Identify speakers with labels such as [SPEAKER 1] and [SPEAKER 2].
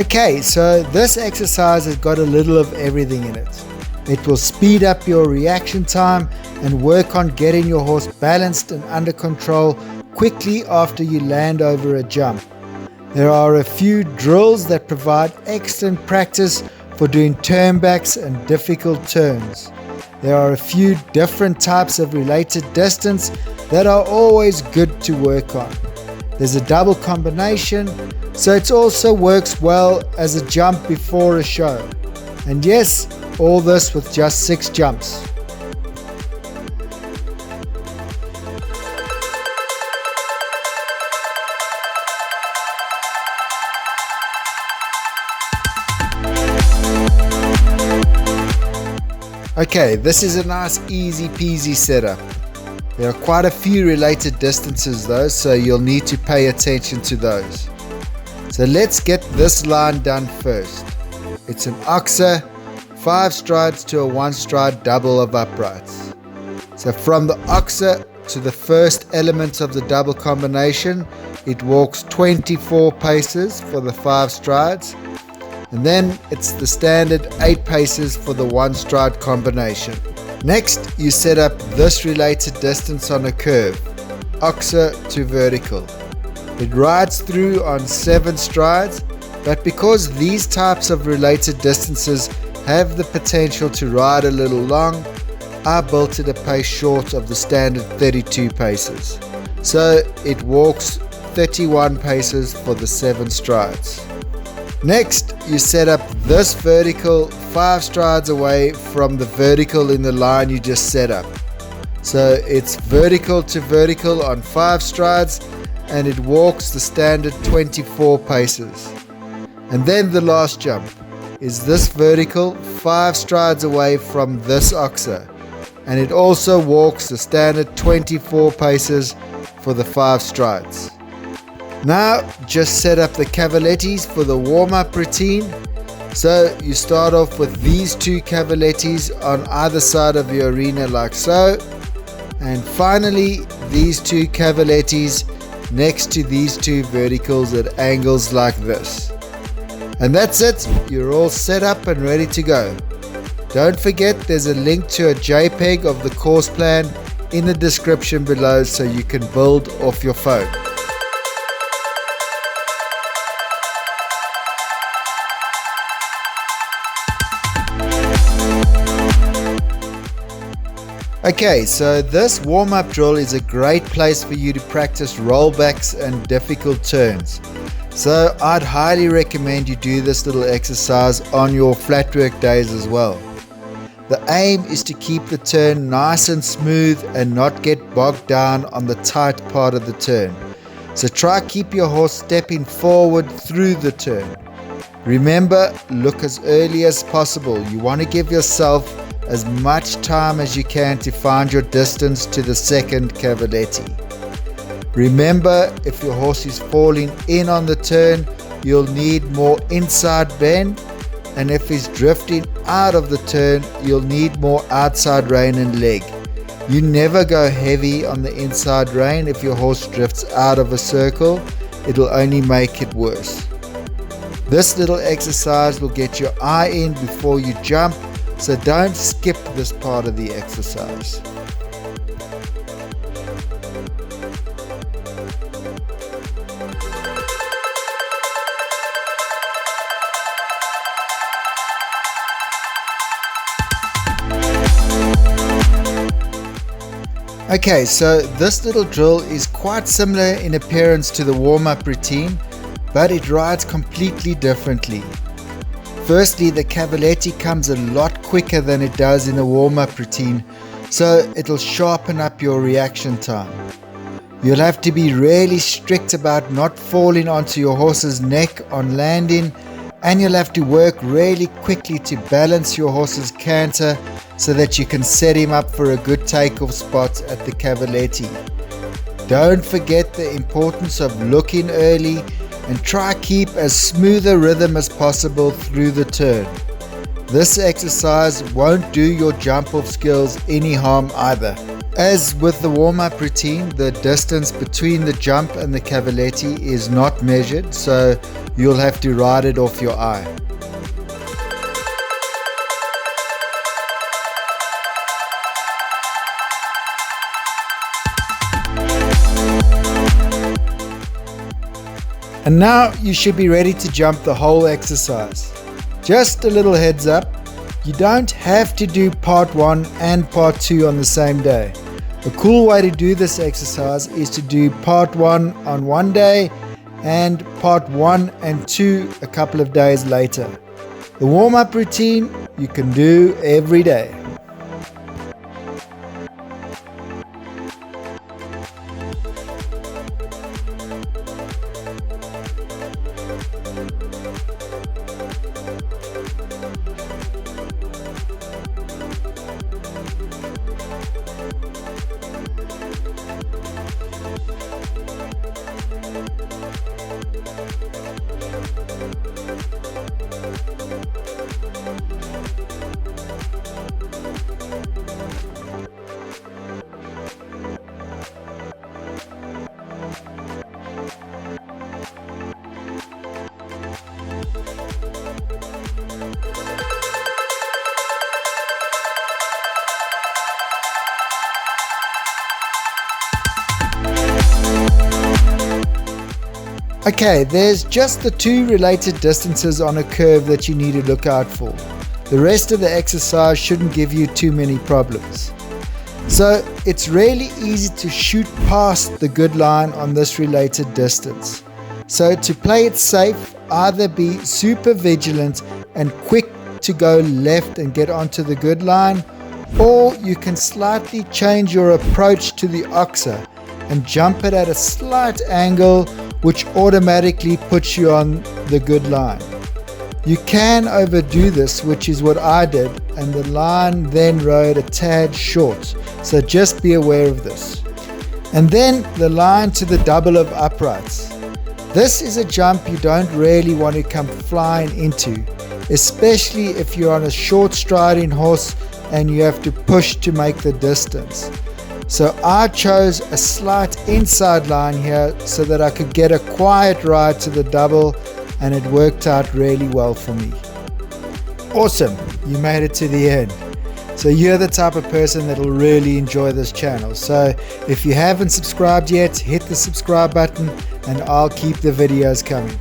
[SPEAKER 1] Okay, so this exercise has got a little of everything in it. It will speed up your reaction time and work on getting your horse balanced and under control quickly after you land over a jump. There are a few drills that provide excellent practice for doing turnbacks and difficult turns. There are a few different types of related distance that are always good to work on. There's a double combination, so it also works well as a jump before a show. And yes, all this with just 6 jumps. Okay, this is a nice easy peasy setup. There are quite a few related distances though, so you'll need to pay attention to those. So let's get this line done first. It's an oxer, 5 strides to a 1 stride double of uprights. So from the oxer to the first element of the double combination, it walks 24 paces for the 5 strides, and then it's the standard 8 paces for the 1 stride combination. Next, you set up this related distance on a curve, oxer to vertical. It rides through on 7 strides, but because these types of related distances have the potential to ride a little long, I built it a pace short of the standard 32 paces. So it walks 31 paces for the 7 strides. Next, you set up this vertical 5 strides away from the vertical in the line you just set up. So it's vertical to vertical on 5 strides, and it walks the standard 24 paces. And then the last jump is this vertical 5 strides away from this oxer, and it also walks the standard 24 paces for the 5 strides. Now just set up the cavalettis for the warm-up routine. So you start off with these 2 cavalettis on either side of your arena like so, and finally these 2 cavalettis next to these 2 verticals at angles like this. And that's it, you're all set up and ready to go. Don't forget there's a link to a JPEG of the course plan in the description below so you can build off your phone. Okay, so this warm-up drill is a great place for you to practice rollbacks and difficult turns. So I'd highly recommend you do this little exercise on your flat work days as well. The aim is to keep the turn nice and smooth and not get bogged down on the tight part of the turn. So try keep your horse stepping forward through the turn. Remember, look as early as possible. You want to give yourself as much time as you can to find your distance to the second cavaletti. Remember, if your horse is falling in on the turn, you'll need more inside bend, and if he's drifting out of the turn, you'll need more outside rein and leg. You never go heavy on the inside rein. If your horse drifts out of a circle, it'll only make it worse. This little exercise will get your eye in before you jump, so don't skip this part of the exercise. Okay, so this little drill is quite similar in appearance to the warm-up routine, but it rides completely differently. Firstly, the cavaletti comes a lot quicker than it does in the warm-up routine, so it'll sharpen up your reaction time. You'll have to be really strict about not falling onto your horse's neck on landing, and you'll have to work really quickly to balance your horse's canter so that you can set him up for a good takeoff spot at the cavaletti. Don't forget the importance of looking early and try keep as smooth a rhythm as possible through the turn. This exercise won't do your jump off skills any harm either. As with the warm-up routine, the distance between the jump and the cavaletti is not measured, so you'll have to ride it off your eye. And now you should be ready to jump the whole exercise. Just a little heads up, you don't have to do part 1 and part 2 on the same day. A cool way to do this exercise is to do part 1 on one day and part 1 and 2 a couple of days later. The warm-up routine you can do every day. Okay, there's just the 2 related distances on a curve that you need to look out for. The rest of the exercise shouldn't give you too many problems. So it's really easy to shoot past the good line on this related distance. So to play it safe, either be super vigilant and quick to go left and get onto the good line, or you can slightly change your approach to the oxer and jump it at a slight angle, which automatically puts you on the good line. You can overdo this, which is what I did, and the line then rode a tad short, so just be aware of this. And then the line to the double of uprights. This is a jump you don't really want to come flying into, especially if you're on a short striding horse and you have to push to make the distance. So I chose a slight inside line here so that I could get a quiet ride to the double, and it worked out really well for me. Awesome, you made it to the end. So you're the type of person that will really enjoy this channel. So if you haven't subscribed yet, hit the subscribe button and I'll keep the videos coming.